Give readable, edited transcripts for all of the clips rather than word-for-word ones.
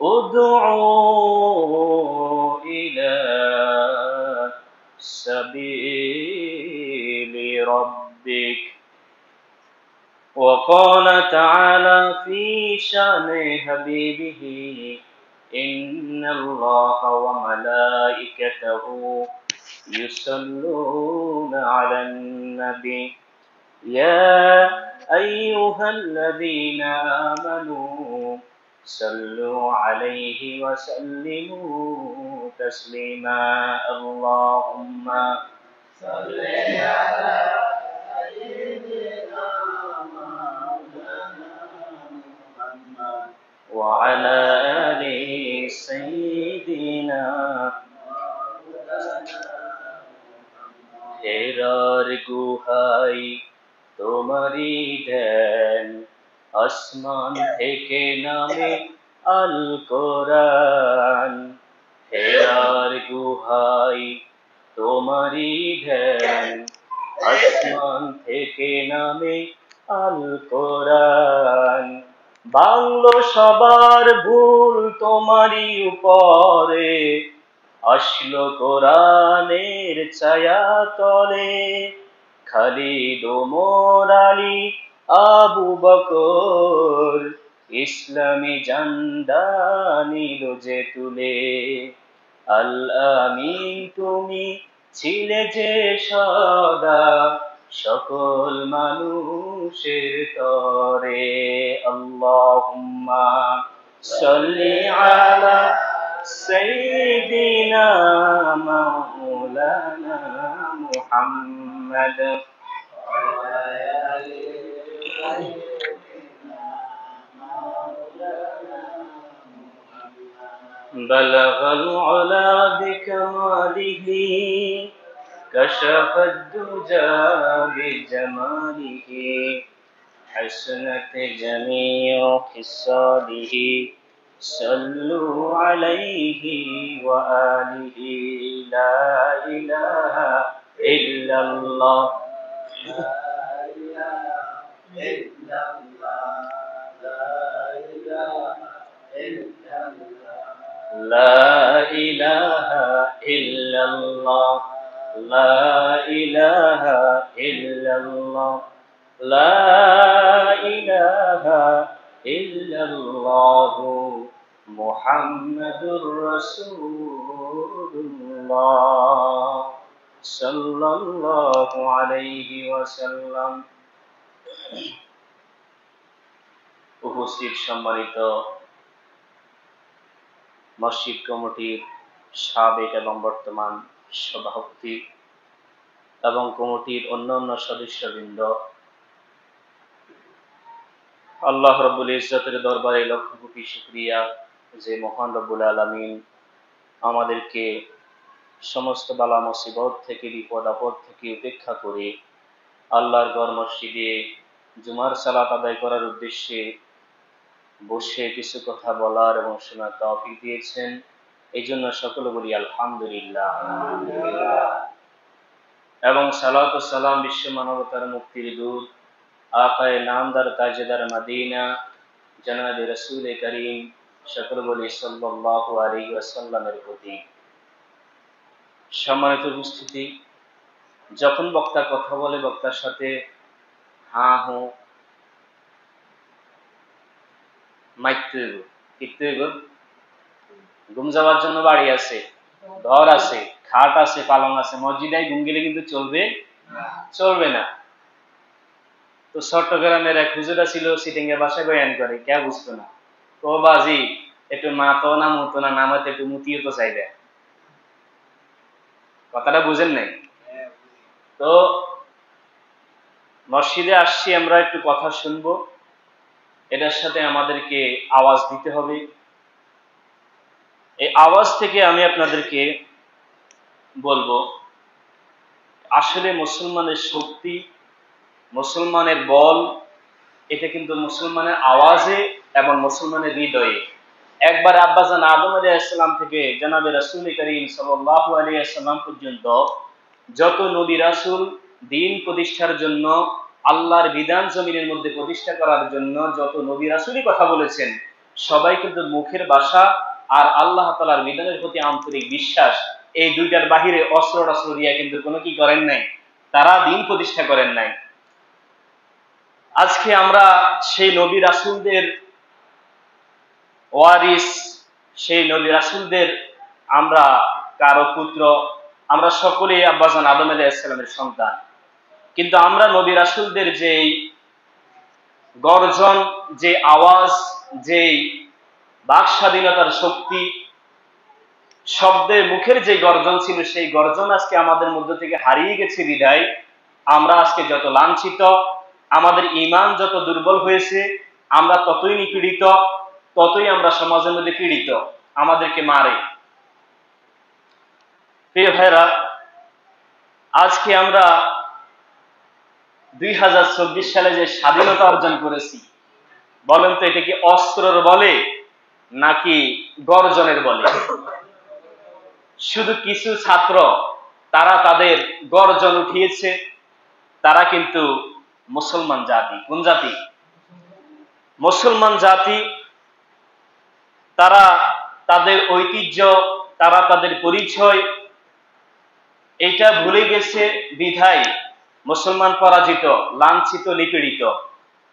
ادعوا إلى سبيل ربك. وقال تعالى في شأن حبيبه إن الله وملائكته يصلون على النبي يا أيها الذين آمنوا صلوا عليه وسلموا تسليما. اللهم صل على سيدنا محمد وعلى آل سيدنا হেরার গুহাই তোমারি ধ্যান, আসমান থেকে নামে আল কোরআন। হেরার গুহাই তোমারি ধ্যান, আসমান থেকে নামে আল কোরআন। বাংলো সবার ভুল তোমারি উপরে, আসলো কোরআনের ছায়া তলে। খালিদ ওমর আলী আবু বকর ইসলামী ঝান্ডা নিল যে তুলে। আল আমিন তুমি ছিলে যে সদা, সকল মানুষের তরে। আল্লাহুম্মা সাল্লি আলা سيدنا مولانا محمد بلغ العلا بكماله كشف الدجى بجماله حسنت جميع خصاله صلوا عليه وآله لا إله إلا الله لا إله إلا الله لا إله إلا الله لا إله إلا الله لا إله إلا الله মুহাম্মাদুর রাসূলুল্লাহ সাল্লাল্লাহু আলাইহি ওয়াসাল্লাম। উপস্থিত সম্মানিত মসজিদ কমিটির সাবেক এবং বর্তমান সভাপতি এবং কমিটির অন্যান্য সদস্যবৃন্দ, আল্লাহ রাব্বুল ইজ্জতের দরবারে লক্ষ কোটি শুকরিয়া যে মহান রব্বুল আলামিন আমাদেরকে সমস্ত বালা মুসিবত থেকে, বিপদ আপদ থেকে উপেক্ষা করে আল্লাহর ঘর মসজিদে জুমার সালাত আদায় করার উদ্দেশ্যে বসে কিছু কথা বলার এবং শোনার তৌফিক দিয়েছেন। এই জন্য সকলে বলি আলহামদুলিল্লাহ। এবং সালাত ও সালাম বিশ্ব মানবতার মুক্তির দূত আকায়ে নামদার তাজেদার মদিনা জনাবে রাসূল করিম সকলে বলি সাল্লাল্লাহু আলাইহি ওয়াসাল্লামের প্রতি। সম্মানিত উপস্থিতি, যখন বক্তা কথা বলে বক্তার সাথে হা হু মাইতে ঘুম যাওয়ার জন্য বাড়ি আছে, ঘর আছে, খাট আছে, পালং আছে, মসজিদে ঘুম গেলে কিন্তু চলবে না। তো চট্টগ্রামের এক হুজুরা ছিল, সিটিংয়ে বাসায় বয়ান করে, কে বুঝতো না, তো বাজি একটু মাতো না মুতো না, নামাতে একটু মুতিও তো চাইবে। কথাটা বুঝেন নাই? তো মসজিদে আসছি আমরা, একটু কথা শুনবো, এটার সাথে আমাদেরকে আওয়াজ দিতে হবে। এই আওয়াজ থেকে আমি আপনাদেরকে বলবো, আসলে মুসলমানের শক্তি, মুসলমানের বল, এটা কিন্তু মুসলমানের আওয়াজে এবং মুসলমানের হৃদয়ে। একবার আব্বাজান আদম আলাইহিস সালাম থেকে জনাবে রাসূল করিম সাল্লাল্লাহু আলাইহি ওয়াসাল্লাম পর্যন্ত যত নবী রাসূল দ্বীন প্রতিষ্ঠার জন্য, আল্লাহর বিধান জমিনের মধ্যে প্রতিষ্ঠা করার জন্য যত নবী রাসূলই কথা বলেছেন, সবাই কিন্তু মুখের ভাষা আর আল্লাহ তাআলার বিধানের প্রতি আন্তরিক বিশ্বাস, এই দুইটার বাহিরে অস্ত্র টস্ত্র দিয়া কিন্তু কোনো কি করেন নাই, তারা দিন প্রতিষ্ঠা করেন নাই। আজকে আমরা সেই নবী রাসূলদের ওয়ারিস, সেই নবী রাসূলদের আমরা কারো পুত্র, আমরা সকলেই আব্বাজান আদম আলাইহিস সালামের সন্তান। কিন্তু আমরা নবী রাসূলদের যে গর্জন, যে আওয়াজ, যে বাক স্বাধীনতার শক্তি, শব্দে মুখের যে গর্জন ছিল, সেই গর্জন আজকে আমাদের মধ্য থেকে হারিয়ে গেছে বিধায় আমরা আজকে যত লাঞ্ছিত, আমাদের ঈমান যত দুর্বল হয়েছে, আমরা ততই নিপীড়িত, ততই আমরা সমাজের মধ্যে পীড়িত, আমাদেরকে মারে। প্রিয় ভাইরা, আজকে আমরা 2024 সালে যে স্বাধীনতা অর্জন করেছি, বলেন তো এটা কি অস্ত্রের বলে নাকি গর্জনের বলে? শুধু কিছু ছাত্র তারা তাদের গর্জন উঠিয়েছে, তারা কিন্তু মুসলমান জাতি। কোন জাতি? মুসলমান জাতি। তারা তাদের ঐতিহ্য, তারা তাদের পরিচয়, এটা ভুলে গেছে বিধায় মুসলমান পরাজিত, লাঞ্ছিত, নিপীড়িত।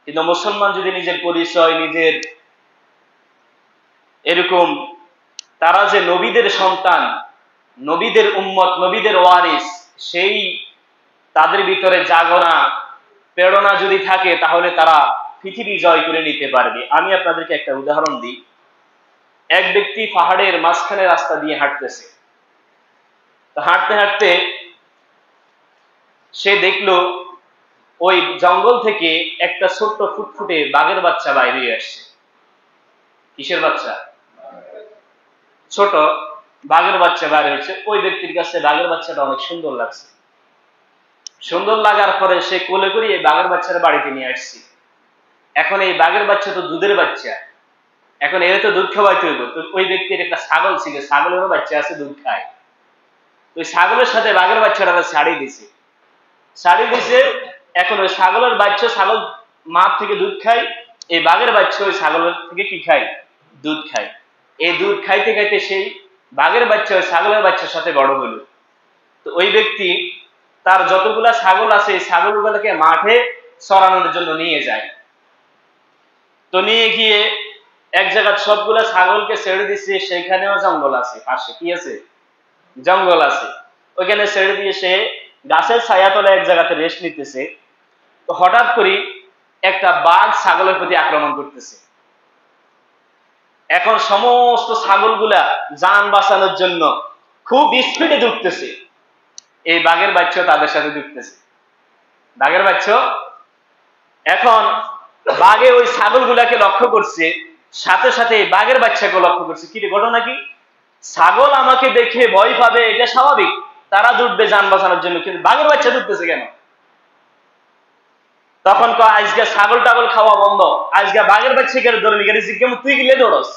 কিন্তু মুসলমান যদি নিজের পরিচয়, নিজের এরকম তারা যে নবীদের সন্তান, নবীদের উম্মত, নবীদের ওয়ারিস, সেই তাদের ভিতরে জাগনা প্রেরণা যদি থাকে, তাহলে তারা পৃথিবী জয় করে নিতে পারবে। আমি আপনাদেরকে একটা উদাহরণ দিই। এক ব্যক্তি পাহাড়ের মাঝখানে রাস্তা দিয়ে হাঁটতেছে। হাঁটতে হাঁটতে সে দেখলো ওই জঙ্গল থেকে একটা ছোট্ট ফুটফুটে বাঘের বাচ্চা বাইরে আসছে। কিসের বাচ্চা? ছোট বাঘের বাচ্চা বাইরে হয়েছে। ওই ব্যক্তির কাছে বাঘের বাচ্চাটা অনেক সুন্দর লাগছে। সুন্দর লাগার পরে সে কোলে করে এই বাঘের বাচ্চাটা বাড়িতে নিয়ে আসছে। এখন এই বাঘের বাচ্চা তো দুধের বাচ্চা, এখন এর তো দুধ খাওয়াইতে হইব। তো ওই ব্যক্তির একটা ছাগল ছিল, ছাগলেরও বাচ্চা আছে, দুধ খায়। ওই ছাগলের সাথে বাঘের বাচ্চাটা ছাড়িয়ে দিছে। এখন ওই ছাগলের বাচ্চা ছাগল মাঠ থেকে দুধ খায়, এই বাঘের বাচ্চা ওই ছাগলের থেকে কি খায়? দুধ খায়। এই দুধ খাইতে খাইতে সেই বাঘের বাচ্চা ওই ছাগলের বাচ্চার সাথে বড় হলো। তো ওই ব্যক্তি তার যতগুলা ছাগল আছে, এই ছাগলগুলোকে মাঠে চরানোর জন্য নিয়ে যায়। তো নিয়ে গিয়ে এক জায়গায় সবগুলা ছাগলকে ছেড়ে দিচ্ছে, সেখানেও জঙ্গল আছে, পাশে কি আছে? জঙ্গল আছে। ওইখানে ছেড়ে দিয়ে সে গাছের ছায়াতলে এক জায়গাতে রেস্ট নিতেছে। তো হঠাৎ করে একটা বাঘ ছাগলের প্রতি আক্রমণ করতেছে। এখন সমস্ত ছাগলগুলা জান বাঁচানোর জন্য খুব স্পিডে দৌড়তেছে। এই বাঘের বাচ্চা তাদের সাথে দৌড়তেছে। বাঘের বাচ্চা এখন বাঘে ওই ছাগলগুলাকে লক্ষ্য করছে, সাথে সাথে এই বাঘের বাচ্চাকে লক্ষ্য করছে। কি রে, ঘটনা কি? ছাগল আমাকে দেখে ভয় পাবে, এটা স্বাভাবিক, তারা দৌড়বে জান বাঁচানোর জন্য, কিন্তু বাঘের বাচ্চা দৌড়তেছে কেন? তখন আজকে ছাগল টাগল খাওয়া বন্ধ, আজকে বাঘের বাচ্চা কেন ধরে নিয়ে জিজ্ঞেস, তুই গেলে দৌড়স?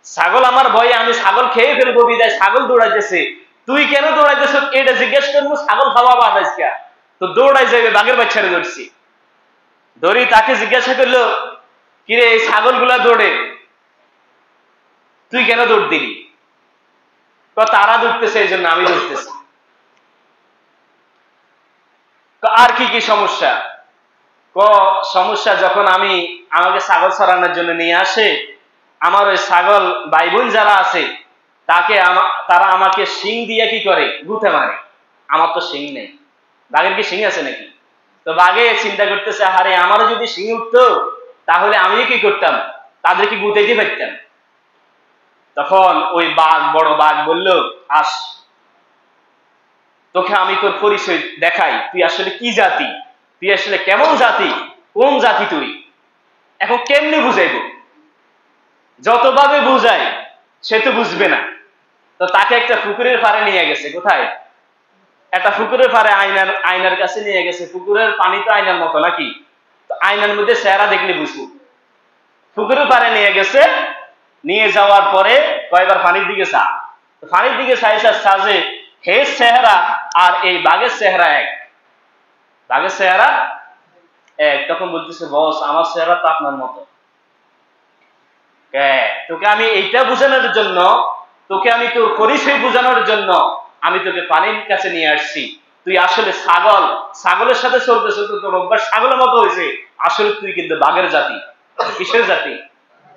ছাগল আমার ভয়ে আমি ছাগল খেয়ে ফেলবো বিদায় ছাগল দৌড়াইতেছে, তুই কেন দৌড়াইতেছ এটা জিজ্ঞেস করবো? ছাগল খাওয়া বাদ আজকে তো দৌড়াই যাবে, বাঘের বাচ্চারে ধরছি। ধরি তাকে জিজ্ঞাসা করলো, কিরে এই ছাগল গুলা দৌড়ে, তুই কেন দৌড় দিলি? তারা দৌড়তেছে এই জন্য আমি দৌড়তেছি। আর কি কি সমস্যা? সমস্যা যখন আমাকে ছাগল চড়ানোর জন্য নিয়ে আসে, আমার ওই ছাগল ভাই বোন যারা আছে তারা আমাকে শিং দিয়ে কি করে? গুঁতে মারে। আমার তো শিং নেই, বাঘের কি শিং আছে নাকি? তো বাঘে চিন্তা করতেছে, আরে আমারও যদি শিং উঠতো তাহলে আমিও কি করতাম? তাদেরকে গুঁতাইতে পারতাম। তখন ওই বড় বাঘ বলল, আস, তোকে আমি তোর পরিচয় দেখাই, তুই আসলে কি জাতি, তুই আসলে কেমন জাতি, কোন জাতি তুই। এখন কেমনি বুঝাইব? যতভাবে বুঝাই সে তো বুঝবে না। তো তাকে একটা পুকুরের পাড়ে নিয়ে গেছে। কোথায়? একটা পুকুরের পাড়ে, আয়নার কাছে নিয়ে গেছে। পুকুরের পানি তো আয়নার মতো নাকি? তো আয়নার মধ্যে চেহারা দেখলে বুঝবো। পুকুরের পাড়ে নিয়ে গেছে, নিয়ে যাওয়ার পরে কয়েকবার পানির দিকে পানির দিকে সাজে হে চেহারা আর এই বাঘের চেহারা এক। বাঘের চেহারা এক। তখন বলতেছে, বস আমার চেহারা তো আপনার মতো। তোকে আমি এইটা বোঝানোর জন্য, তোকে আমি তোর পরিচয় বোঝানোর জন্য আমি তোকে পানির কাছে নিয়ে আসছি। তুই আসলে ছাগল, ছাগলের সাথে চলতেছ, তোর অভ্যাস ছাগলের মতো হয়েছে। আসলে তুই কিন্তু বাঘের জাতি। কিসের জাতি?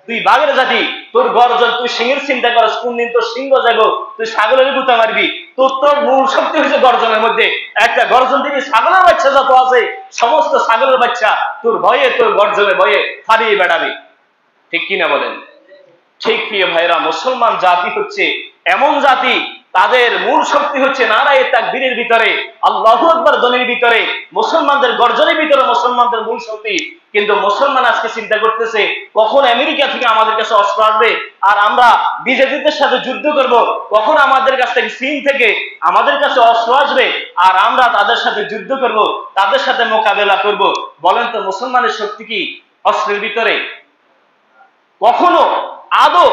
তুই বাঘের জাতি। তোর গর্জন, তুই সিংহের চিন্তা করস, কোন দিন তোর সিংহ যাবো, তুই ছাগলের গুতা মারবি। তোর তো মূল শক্তি হয়েছে গর্জনের মধ্যে। একটা গর্জন দিবি, ছাগলের বাচ্চা যত আছে সমস্ত ছাগলের বাচ্চা তোর ভয়ে, তোর গর্জনের ভয়ে হারিয়ে বেড়াবে। ঠিক কিনা বলেন? ঠিক প্রিয় ভাইরা, মুসলমান জাতি হচ্ছে এমন জাতি, তাদের মূল শক্তি হচ্ছে নারায়ে তাকবীরের ভিতরে, আল্লাহু আকবার ধ্বনির ভিতরে, মুসলমানদের গর্জনের ভিতরে মুসলমানদের মূল শক্তি। কিন্তু মুসলমান আজকে চিন্তা করতেছে কখন আমেরিকা থেকে আমাদের কাছে অস্ত্র আসবে আর আমরা বিজেপিদের সাথে যুদ্ধ করব, কখন আমাদের কাছ থেকে চীন থেকে আমাদের কাছে অস্ত্র আসবে আর আমরা তাদের সাথে যুদ্ধ করব, তাদের সাথে মোকাবেলা করব। বলেন তো মুসলমানের শক্তি কি অস্ত্রের ভিতরে? কখনো আদৌ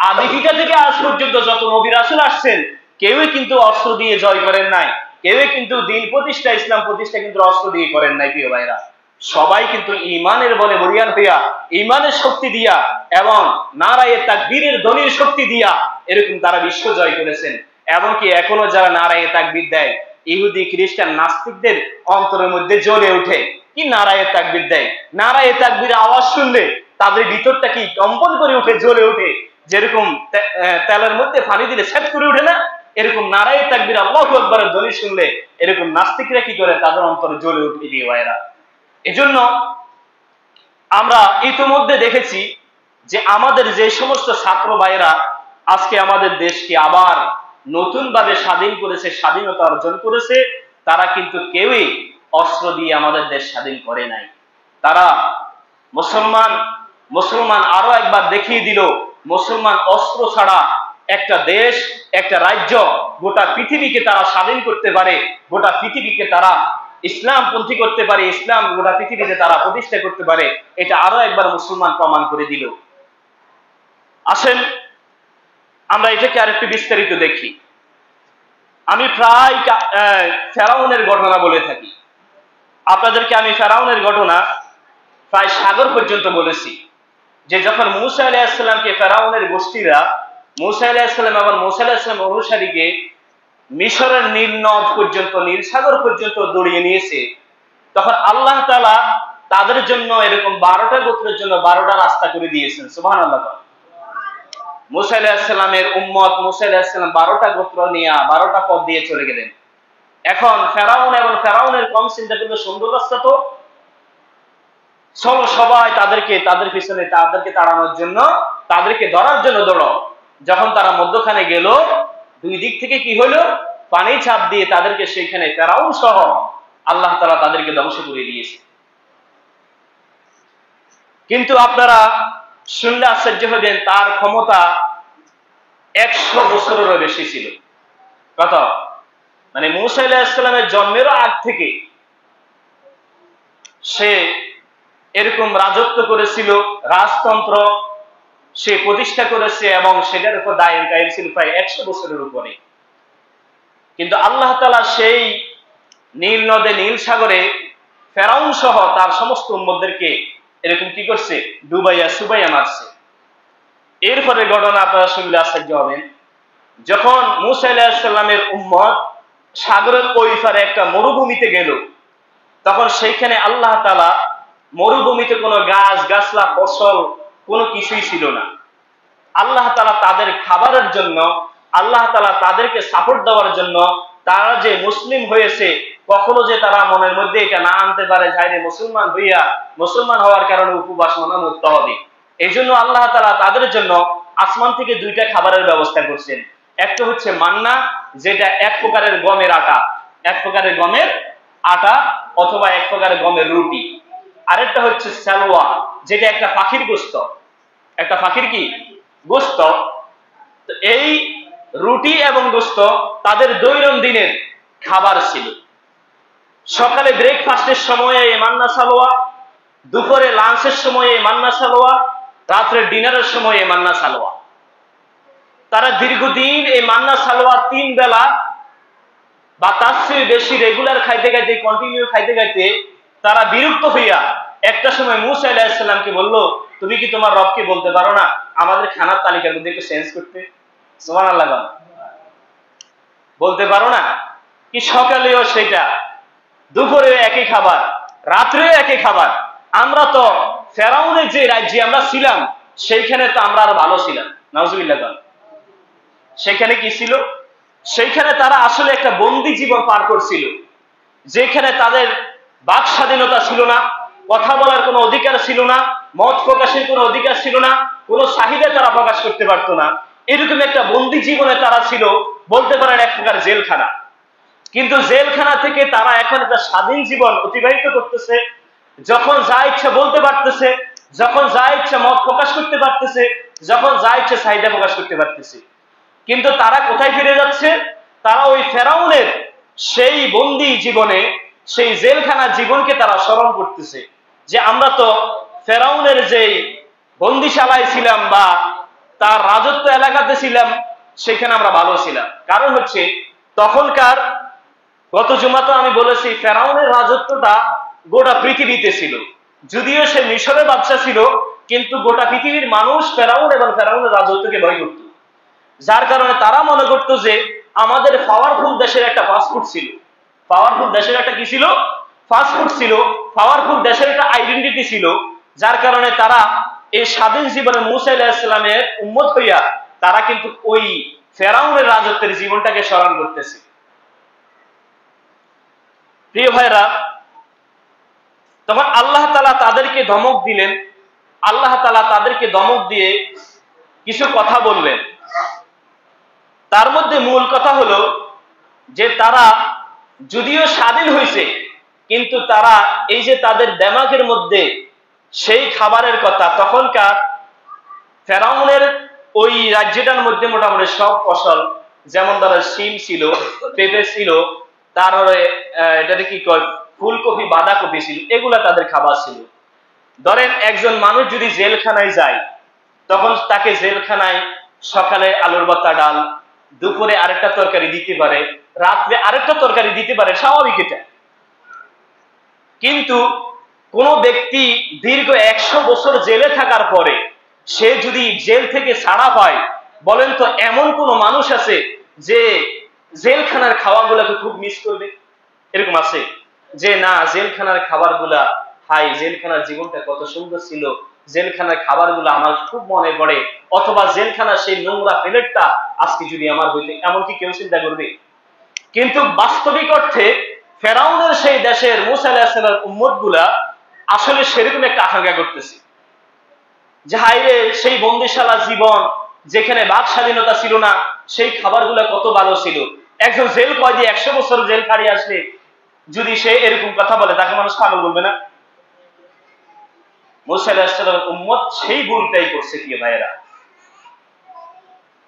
আদিপিতা থেকে আজ পর্যন্ত যত নবী রাসূল আসছেন কেউই কিন্তু অস্ত্র দিয়ে জয় করেন নাই, কেউই কিন্তু দিন প্রতিষ্ঠা, ইসলাম প্রতিষ্ঠা কিন্তু অস্ত্র দিয়ে করেন নাই প্রিয় ভাইরা। সবাই কিন্তু ঈমানের বলে বলিয়ান হইয়া, ঈমানের শক্তি দিয়া এবং নারায়ে তাকবীরের ধ্বনির শক্তি দিয়া এরকম তারা বিশ্ব জয় করেছেন। এমনকি এখনো যারা নারায়ে তাকবীর দেয়, ইহুদি খ্রিস্টান নাস্তিকদের অন্তরের মধ্যে জ্বলে ওঠে কি নারায়ে তাকবীর দেয়। নারায়ে তাকবীরের আওয়াজ শুনলে তাদের ভিতরটা কি কম্পন করে উঠে, জ্বলে ওঠে। যেরকম তেলের মধ্যে পানি দিলে সেট করে উঠে না, এরকম নারায়ে তাকবীর আল্লাহু আকবারের ধ্বনি শুনলে এরকম নাস্তিকরা কি করে, তাদের অন্তরে জ্বলে উঠে দিয়ে ভাইরা। এজন্য আমরা ইতিমধ্যে দেখেছি যে আমাদের যে সমস্ত ছাত্র ভাইরা আজকে আমাদের দেশকে আবার নতুন ভাবে স্বাধীন করেছে, স্বাধীনতা অর্জন করেছে, তারা কিন্তু কেউই অস্ত্র দিয়ে আমাদের দেশ স্বাধীন করে নাই। তারা মুসলমান আরো একবার দেখিয়ে দিল, মুসলমান অস্ত্র ছাড়া একটা দেশ, একটা রাজ্য, গোটা পৃথিবীকে তারা স্বাধীন করতে পারে, গোটা পৃথিবীকে তারা ইসলামপন্থী করতে পারে, ইসলাম গোটা পৃথিবীতে তারা প্রতিষ্ঠা করতে পারে। এটা আরো একবার মুসলমান প্রমাণ করে দিল। আসেন আমরা এটাকে আরেকটু বিস্তারিত দেখি। আমি প্রায় ফেরাউনের ঘটনা বলে থাকি আপনাদেরকে। আমি ফেরাউনের ঘটনা প্রায় সাগর পর্যন্ত বলেছি, যে যখন মূসা আলাইহিস সালামকে ফেরাউনের গোষ্ঠীরা, মূসা আলাইহিস সালাম এবং মূসা আলাইহিস সালামের অনুসারীকে মিশরের নীল নদ পর্যন্ত, নীল সাগর পর্যন্ত দৌড়িয়ে নিয়েছে, তখন আল্লাহ তাআলা তাদের জন্য এরকম 12টা গোত্রের জন্য 12টা রাস্তা করে দিয়েছেন। সুবহানাল্লাহ। মূসা আলাইহিস সালামের উম্মত, মূসা আলাইহিস সালাম 12টা গোত্র নিয়ে 12টা পথ দিয়ে চলে গেলেন। এখন ফেরাউন এবং ফেরাউনের কম চিন্তা করলে সুন্দর রাস্তা তো, চলো সবাই তাদের পিছনে, তাদেরকে তাড়ানোর জন্য, তাদেরকে ধরার জন্য দৌড়ো। যখন তারা মধ্যখানে গেল, দুই দিক থেকে কি হলো, পানি চাপ দিয়ে তাদেরকে সেখানে ফেরাউন সহ আল্লাহ তাআলা তাদেরকে ধ্বংস করে দিয়েছে। কিন্তু আপনারা শুনলে আশ্চর্য হবেন, তার ক্ষমতা 100 বছরেরও বেশি ছিল। কত? মানে মূসা আলাইহিস সালামের জন্মেরও আগ থেকে সে এরকম রাজত্ব করেছিল, রাজতন্ত্র সে প্রতিষ্ঠা করেছে এবং সেটার উপর দায়ের কায়েম ছিল প্রায় 100 বছরের উপরে। কিন্তু আল্লাহ তাআলা সেই নীল নদে, নীল সাগরে ফেরাউন সহ তার সমস্ত উম্মতদেরকে এরকম কি করছে, ডুবাইয়া সুবাইয়া মারছে। এরপরে ঘটনা আপনারা শুনলে আশ্চর্য হবেন। যখন মূসা আলাইহিস সালামের উম্মত সাগরের ওই পারে একটা মরুভূমিতে গেল, তখন সেইখানে আল্লাহ তাআলা, মরুভূমিতে কোনো গাছ গাছলা ফসল কোনো কিছুই ছিল না। আল্লাহ তাআলা তাদের খাবারের জন্য, আল্লাহ তাআলা তাদেরকে সাপোর্ট দেওয়ার জন্য, তারা যে মুসলিম হয়েছে, কখনো যে তারা মনের মধ্যে এটা না আনতে পারে যে মুসলমান হওয়ার কারণে উপবাস মানা মুক্ত হবে। এই জন্য আল্লাহ তাআলা তাদের জন্য আসমান থেকে 2টা খাবারের ব্যবস্থা করছেন। একটা হচ্ছে মান্না, যেটা এক প্রকারের গমের আটা, এক প্রকারের গমের আটা অথবা এক প্রকারের গমের রুটি। আরেকটা হচ্ছে সালওয়া, যেটা একটা পাখির গোশত, একটা পাখির কি গোশত। তো এই রুটি এবং গোশত তাদের দৈনন্দিনের খাবার ছিল। সকালে ব্রেকফাস্টের সময়ে এই মান্না সালোয়া, দুপুরে লাঞ্চের সময়ে এই মান্না সালোয়া, রাত্রে ডিনারের সময়ে এই মান্না সালোয়া। তারা দীর্ঘদিন এই মান্না সালোয়া 3 বেলা বা তার চেয়ে বেশি রেগুলার খাইতে খাইতে, কন্টিনিউ খাইতে খাইতে তারা বিরক্ত হইয়া একটা সময় মূসা আলাইহিস সালামকে বলল, তুমি কি তোমার রবকে বলতে পারো না আমাদের খানার তালিকার মধ্যে একটু চেঞ্জ করতে? সুবহানাল্লাহ বলতে পারো না? কি সকালেও সেটা, দুপুরেও একই খাবার, রাত্রেও একই খাবার। আমরা তো ফেরাউনের যে রাজ্যে আমরা ছিলাম সেইখানে তো আমরা আরো ভালো ছিলাম। নাউজুবিল্লাহ। সেখানে কি ছিল? সেইখানে তারা আসলে একটা বন্দি জীবন পার করছিল, যেখানে তাদের বাক স্বাধীনতা ছিল না, কথা বলার কোনো অধিকার ছিল না, মত প্রকাশের কোনো অধিকার ছিল না, কোনো চাহিদা তারা প্রকাশ করতে পারতো না। এরকম একটা বন্দি জীবনে তারা ছিল, বলতে পারেন এক প্রকার জেলখানা। কিন্তু জেলখানা থেকে তারা এখন একটা স্বাধীন জীবন অতিবাহিত করতেছে, যখন যা ইচ্ছা বলতে পারতেছে, যখন যা ইচ্ছা মত প্রকাশ করতে পারতেছে, যখন যা ইচ্ছা চাহিদা প্রকাশ করতে পারতেছে। কিন্তু তারা কোথায় ফিরে যাচ্ছে? তারা ওই ফেরাউনের সেই বন্দি জীবনে, সেই জেলখানার জীবনকে তারা স্মরণ করতেছে, যে আমরা তো ফেরাউনের যেই বন্দিশালায় ছিলাম বা তার রাজত্ব এলাকাতে ছিলাম, সেখানে আমরা ভালো ছিলাম। কারণ হচ্ছে তখনকার, গত জুমাতে আমি বলেছি, ফেরাউনের রাজত্বটা গোটা পৃথিবীতে ছিল। যদিও সে মিশরের বাদশা ছিল, কিন্তু গোটা পৃথিবীর মানুষ ফেরাউন এবং ফেরাউনের রাজত্বকে ভয় করত। যার কারণে তারা মনে করত যে আমাদের পাওয়ারফুল দেশের একটা ফাস্টফুড ছিল, পাওয়ারফুল দেশের একটা কি ছিল? ফাস্টফুড ছিল, পাওয়ারফুল দেশের একটা আইডেন্টিটি ছিল। যার কারণে তারা এই স্বাধীন জীবনে মূসা আলাইহিস সালামের উম্মত হইয়া তারা কিন্তু ওই ফেরাউনের রাজত্বের জীবনটাকে স্মরণ করতেছে। প্রিয় ভাইরা, তখন আল্লাহ তাআলা তাদেরকে ধমক দিলেন। আল্লাহ তাআলা তাদেরকে ধমক দিয়ে কিছু কথা বললেন। তার মধ্যে মূল কথা হলো যে তারা যদিও স্বাধীন হয়েছে, কিন্তু তারা এই যে তাদের দিমাগের মধ্যে সেই খাবারের কথা, তখনকার ফেরাউনের ওই রাজ্যটার মধ্যে মোটামুটি সব ফসল, যেমন ধরো শিম ছিল, পেঁপে ছিল, তারপরে এটাতে কি কয় ফুলকপি, বাঁধাকপি ছিল, এগুলা তাদের খাবার ছিল। ধরেন একজন মানুষ যদি জেলখানায় যায়, তখন তাকে জেলখানায় সকালে আলুর ভর্তা ডাল, দুপুরে আরেকটা তরকারি দিতে পারে, রাত্রে আরেকটা তরকারি দিতে পারে, স্বাভাবিক এটা। কিন্তু কোন ব্যক্তি দীর্ঘ 100 বছর জেলে থাকার পরে সে যদি জেল থেকে ছাড়া পায়, বলেন তো এমন কোন মানুষ আছে যে জেলখানার খাওয়াগুলাকে খুব মিস করবে? এরকম আছে যে না, জেলখানার খাবারগুলা, হাই জেলখানার জীবনটা কত সুন্দর ছিল, জেলখানার খাবারগুলো আমার খুব মনে পড়ে, অথবা জেলখানার সেই নোংরা প্লেটটা আজকে যদি আমার হইতে, এমন কি কেউ চিন্তা করবে? কিন্তু বাস্তবিক অর্থে ফেরাউনের সেই দেশের মূসা আলাইহিস সালামের উম্মত গুলা আসলে সেরকম একটা আকাঙ্ক্ষা করতেছে যে হাইরে সেই বন্দিশালা জীবন, যেখানে বাক স্বাধীনতা ছিল না, সেই খাবারগুলো কত ভালো ছিল। একজন জেল কয়েদি 100 বছর জেল খাড়ি আসলে যদি সে এরকম কথা বলে, তাকে মানুষ পাগল বলবে না? মূসা আলাইহিস সালামের উম্মত সেই ভুলটাই করছে। কি ভাইয়েরা,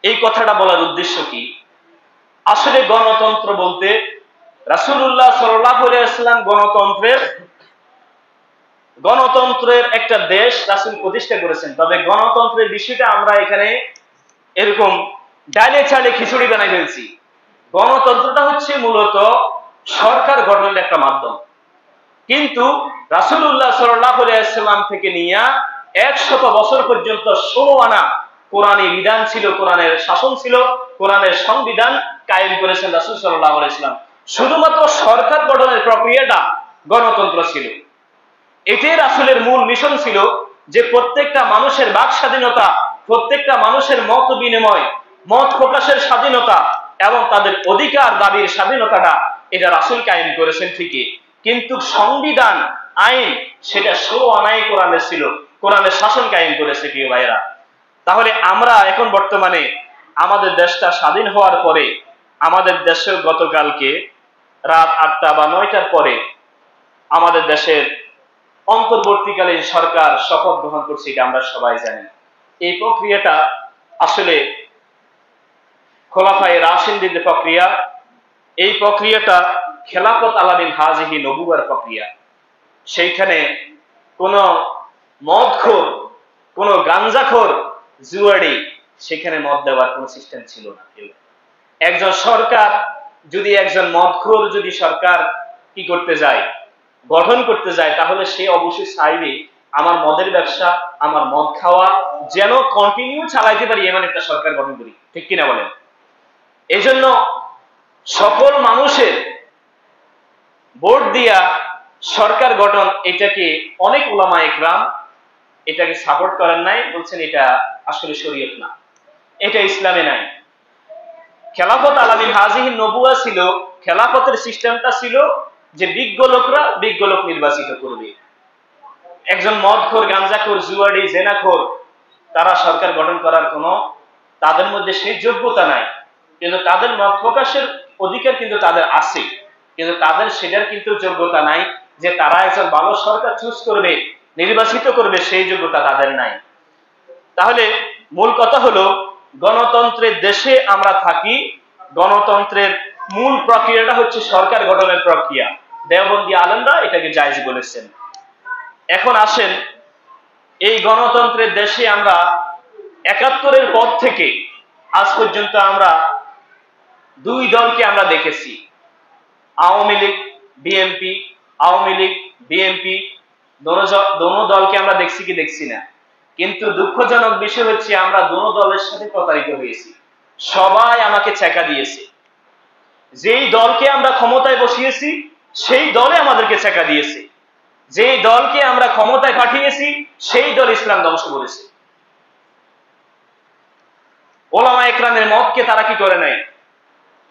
এই কথাটা বলার উদ্দেশ্য কি? আসলে গণতন্ত্র বলতে রাসূলুল্লাহ সাল্লাল্লাহু আলাইহি ওয়াসাল্লাম গণতন্ত্রের একটা দেশ রাসূল প্রতিষ্ঠা করেছেন। তবে গণতন্ত্রের বিষয়টা আমরা এখানে এরকম ডালে চালে খিচুড়ি বানাই ফেলছি। গণতন্ত্রটা হচ্ছে মূলত সরকার গঠনের একটা মাধ্যম। কিন্তু রাসূলুল্লাহ সাল্লাল্লাহু আলাইহি ওয়াসাল্লাম থেকে নিয়ে 100 বছর পর্যন্ত 16 আনা কোরআনী বিধান ছিল, কোরআনের শাসন ছিল, কোরআনের সংবিধান কায়েম করেছেন রাসূল সাল্লাল্লাহু আলাইহি ওয়াসাল্লাম। শুধুমাত্র সরকার গঠনের প্রক্রিয়াটা গণতন্ত্র ছিল। এটাই রাসূলের মূল মিশন ছিল, যে প্রত্যেকটা মানুষের বাক স্বাধীনতা, প্রত্যেকটা মানুষের মত বিনিময়, মত প্রকাশের স্বাধীনতা এবং তাদের অধিকার দাবির স্বাধীনতাটা এটা রাসূল কায়েম করেছেন ঠিকই, কিন্তু সংবিধান, আইন সেটা 16 আনাই কোরআনে ছিল, কোরআনের শাসন কায়েম করেছে। প্রিয় ভাইয়েরা, তাহলে আমরা এখন বর্তমানে আমাদের দেশটা স্বাধীন হওয়ার পরে, আমাদের দেশে গতকালকে রাত 8টা বা 9টার পরে আমাদের দেশের অন্তর্বর্তীকালীন সরকার শপথ গ্রহণ করছে, এটা আমরা সবাই জানি। এই প্রক্রিয়াটা আসলে খোলাফায়ে রাশিদিনদের প্রক্রিয়া। এই প্রক্রিয়াটা খেলাফত আলামিন হাজিহি নবুয়ার প্রক্রিয়া। সেইখানে কোন মদখোর, কোন গাঞ্জাখোর, জুয়াড়ি সেখানে মদ দেওয়ার কোন সিস্টেম ছিল না। একজন সরকার যদি, একজন মদখোর যদি সরকার কি করতে যায়, গঠন করতে যায়, তাহলে সে অবশ্যই চাইবে আমার মদের ব্যবসা, আমার মদ খাওয়া যেন কন্টিনিউ চালাইতে পারি এমন একটা সরকার গঠন করি, ঠিক কিনা বলেন? এই জন্য সকল মানুষের ভোট দিয়া সরকার গঠন, এটাকে অনেক উলামা ইকরাম এটাকে সাপোর্ট করেন নাই, বলছেন এটা আসলে শরীয়ত না, এটা ইসলামে নাই। খেলাফত আলামিন হাজিহি নবুয়া ছিল, খেলাফতের সিস্টেমটা ছিল যে বিজ্ঞ লোকরা বিজ্ঞ লোক নির্বাচিত করবে। একজন মদখোর, গাঞ্জাখোর, জুয়াড়ি, জেনাখোর তারা সরকার গঠন করার কোনো তাদের মধ্যে সেই যোগ্যতা নাই, কিন্তু তাদের মত প্রকাশের অধিকার কিন্তু তাদের আছে, কিন্তু তাদের সেটার কিন্তু যোগ্যতা নাই যে তারা একজন ভালো সরকার চুজ করবে, নির্বাচিত করবে, সেই যোগ্যতা তাদের নাই। তাহলে মূল কথা হলো, গণতন্ত্রের দেশে আমরা থাকি, গণতন্ত্রের মূল প্রক্রিয়াটা হচ্ছে সরকার গঠনের প্রক্রিয়া। দেওবন্দি আলেমরা এটাকে জায়েজ বলেছেন। এখন আসেন, এই গণতন্ত্রের দেশে আমরা ৭১-এর পর থেকে আজ পর্যন্ত আমরা দুই দলকে আমরা দেখেছি, আওয়ামী লীগ বিএনপি, আওয়ামী লীগ বিএনপি, দোনো দলকে আমরা দেখছি কি দেখছি না? কিন্তু দুঃখজনক বিষয় হচ্ছে আমরা দোনো দলের সাথে প্রতারিত হয়েছি। সবাই আমাকে ছেকা দিয়েছে। যেই দলকে আমরা ক্ষমতায় বসিয়েছি সেই দলে আমাদেরকে ছেকা দিয়েছে, যেই দলকে আমরা ক্ষমতায় পাঠিয়েছি সেই দল ইসলাম ধ্বংস করেছে। ওলামা ইকরামের মতকে তারা কি করে নাই?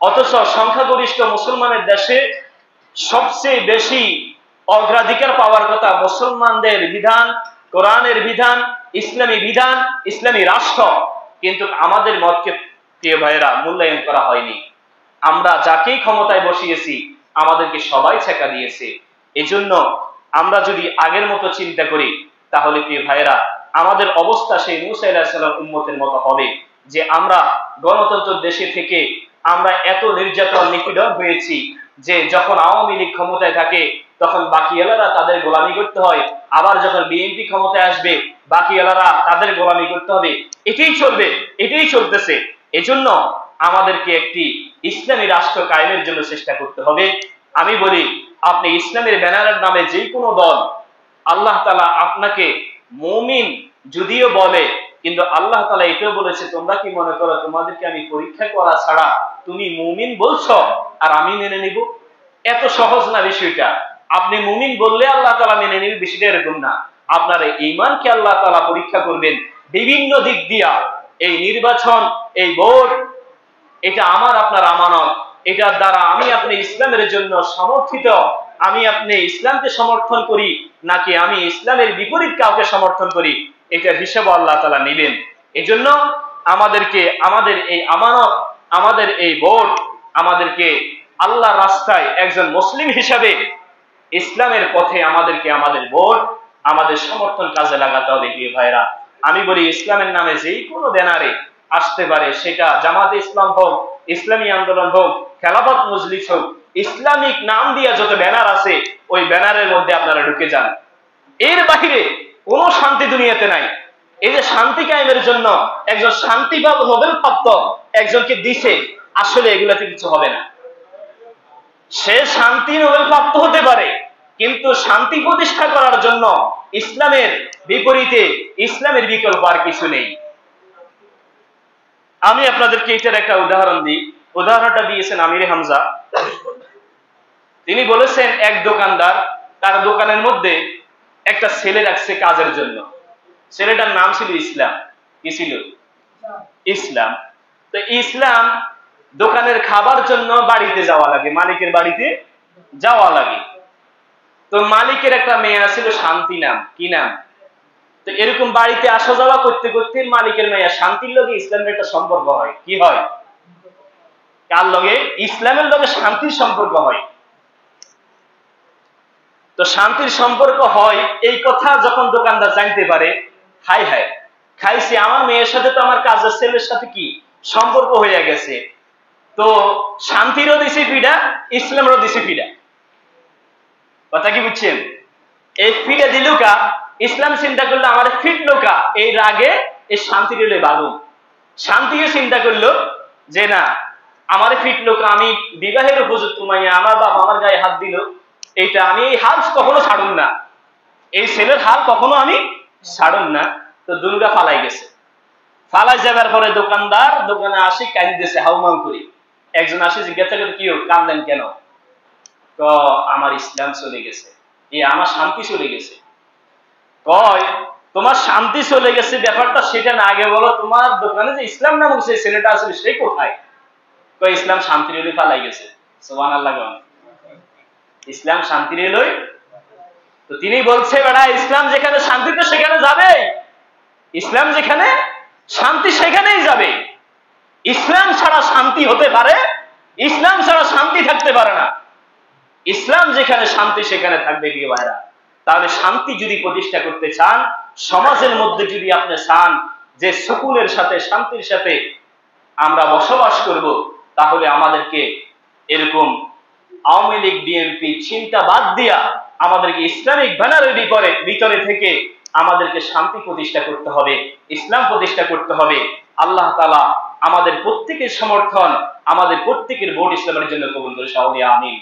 অথচ সংখ্যাগরিষ্ঠ মুসলমানের দেশে সবচেয়ে বেশি অগ্রাধিকার পাওয়ার কথা মুসলমানদের বিধান, কোরআনের বিধান, ইসলামী বিধান, ইসলামী রাষ্ট্র, কিন্তু আমাদের মতকে প্রিয় ভাইয়েরা মূল্যায়ন করা হয়নি। আমরা যাকেই ক্ষমতায় বসিয়েছি আমাদেরকে সবাই ছেকা দিয়েছে। এজন্য আমরা যদি আগের মতো চিন্তা করি তাহলে প্রিয় ভাইয়েরা আমাদের অবস্থা সেই মূসা আলাইহিস সালাম উম্মতের মতো হবে, যে আমরা গণতন্ত্র দেশে থেকে আমরা এত নির্যাতন নিপীড়ন হয়েছি যে যখন আওয়ামী লীগ ক্ষমতায় থাকে তখন বাকি এলারা তাদের গোলামি করতে হয়, আবার যখন বিএনপি ক্ষমতায় আসবে বাকি এলারা তাদের গোলামি করতে হবে। এটাই চলবে, এটাই চলতেছে। এজন্য আমাদেরকে একটি ইসলামী রাষ্ট্র কায়েমের জন্য চেষ্টা করতে হবে। আমি বলি, আপনি ইসলামের ব্যানারের নামে যে কোনো দল, আল্লাহ তাআলা আপনাকে মুমিন যদিও বলে, কিন্তু আল্লাহ তাআলা এটাও বলেছে, তোমরা কি মনে করো তোমাদেরকে আমি পরীক্ষা করা ছাড়া তুমি মুমিন বলছো আর আমি মেনে নিব? এত সহজ না বিষয়টা। আপনি মুমিন বললে আল্লাহ তাআলা মেনে নিবে, বিষয়টা এরকম না। আপনার ঈমানকে আল্লাহ তাআলা পরীক্ষা করবেন বিভিন্ন দিক দিয়া। এই নির্বাচন, এই ভোট, এটা আমার আপনার আমানত, এটার দ্বারা আমি আপনি ইসলামের জন্য সমর্থিত, আমি আপনি ইসলামকে সমর্থন করি নাকি আমি ইসলামের বিপরীত কাউকে সমর্থন করি, এটা হিসাব আল্লাহ তাআলা নেবেন। এজন্য আমাদেরকে আমাদের এই আমানত, আমাদের এই ভোট, আমাদেরকে আল্লাহর রাস্তায় একজন মুসলিম হিসাবে ইসলামের পথে আমাদেরকে আমাদের ভোট, আমাদের সমর্থন কাজে লাগাতে হবে। প্রিয় ভাইরা, আমি বলি ইসলামের নামে যেই কোনো ব্যানারে আসতে পারে, সেটা জামাতে ইসলাম হোক, ইসলামী আন্দোলন হোক, খেলাফত মজলিস হোক, ইসলামিক নাম দিয়া যত ব্যানার আছে ওই ব্যানারের মধ্যে আপনারা ঢুকে যান। এর বাহিরে কোনো শান্তি দুনিয়াতে নাই। এই যে শান্তি কায়েমের জন্য একজন শান্তি বা নোবেল প্রাপ্ত একজনকে দিছে, আসলে এগুলাতে কিছু হবে না। সে শান্তি নোবেল প্রাপ্ত হতে পারে, কিন্তু শান্তি প্রতিষ্ঠা করার জন্য ইসলামের বিপরীতে ইসলামের বিকল্প আর কিছু নেই। আমি আপনাদেরকে এটার একটা উদাহরণ দিই। উদাহরণটা দিয়েছেন আমির হামজা। তিনি বলেছেন, এক দোকানদার তার দোকানের মধ্যে একটা ছেলে রাখছে কাজের জন্য। ছেলেটার নাম ছিল ইসলাম। কি ছিল? ইসলাম। তো ইসলাম দোকানের খাবার জন্য বাড়িতে যাওয়া লাগে, মালিকের বাড়িতে যাওয়া লাগে। তো মালিকের একটা মেয়ে ছিল শান্তি নাম। কি নাম? তো এরকম বাড়িতে আসা যাওয়া করতে করতে মালিকের মেয়ে শান্তির লগে ইসলামের একটা সম্পর্ক হয়। কি হয়? কার লগে? ইসলামের লগে শান্তির সম্পর্ক হয়। তো শান্তির সম্পর্ক হয় এই কথা যখন দোকানদার জানতে পারে, হাই হাই খাইছি, আমার মেয়ের সাথে তো আমার কাজের ছেলের সাথে কি সম্পর্ক হয়ে গেছে, তো শান্তিরও দিছি পিডা, ইসলামেরও দিছি পিডা। কথা কি বুঝছেন? এই ফিডা দিলুকা ইসলাম চিন্তা করলো আমার ফিট লোকা, এই রাগে এই শান্তি দিলে বালু। শান্তিও চিন্তা করলো যে না, আমার ফিট লোকা, আমি বিবাহের উপযুক্ত মাইয়া, আমার বাপ আমার গায়ে হাত দিল, এইটা আমি এই হাত কখনো ছাড়ুন না। এই ছেলের হাল কখনো আমি ছাড়ুন না। তো দুর্গা ফালাই গেছে, ফালাই যাবার পরে দোকানদার দোকানে আসি কাঁদিতেছে হাউমাউ করি। একজন আসি জিজ্ঞাসা করে, কি কান্দেন কেন? তো আমার ইসলাম চলে গেছে, আমার শান্তি চলে গেছে। কয় তোমার শান্তি চলে গেছে ব্যাপারটা সেটা না, আগে বলো তোমার দোকানে যে ইসলাম নামক যে ছেলেটা আছে সে কোথায়? কয় ইসলাম শান্তির এলোই পালাই গেছে। সুবহানাল্লাহ। ইসলাম শান্তির এলোই। তো তিনি বলছে, বেড়া ইসলাম যেখানে শান্তিতে সেখানে যাবে, ইসলাম যেখানে শান্তি সেখানেই যাবে। ইসলাম ছাড়া শান্তি হতে পারে, ইসলাম ছাড়া শান্তি থাকতে পারে না। ইসলাম যেখানে শান্তি সেখানে থাকবে প্রিয় ভাইরা। তাহলে শান্তি যদি প্রতিষ্ঠা করতে চান, সমাজের মধ্যে যদি আপনি চান যে সুকুনের সাথে শান্তির সাথে আমরা বসবাস করব, তাহলে আমাদেরকে এরকম আওয়ামী লীগ বিএনপি চিন্তা বাদ দিয়া আমাদেরকে ইসলামিক ব্যানারের ভিতরে থেকে আমাদেরকে শান্তি প্রতিষ্ঠা করতে হবে, ইসলাম প্রতিষ্ঠা করতে হবে। আল্লাহ তাআলা আমাদের প্রত্যেকের সমর্থন, আমাদের প্রত্যেকের ভোট ইসলামের জন্য কবুল করে। সকলে আমিন।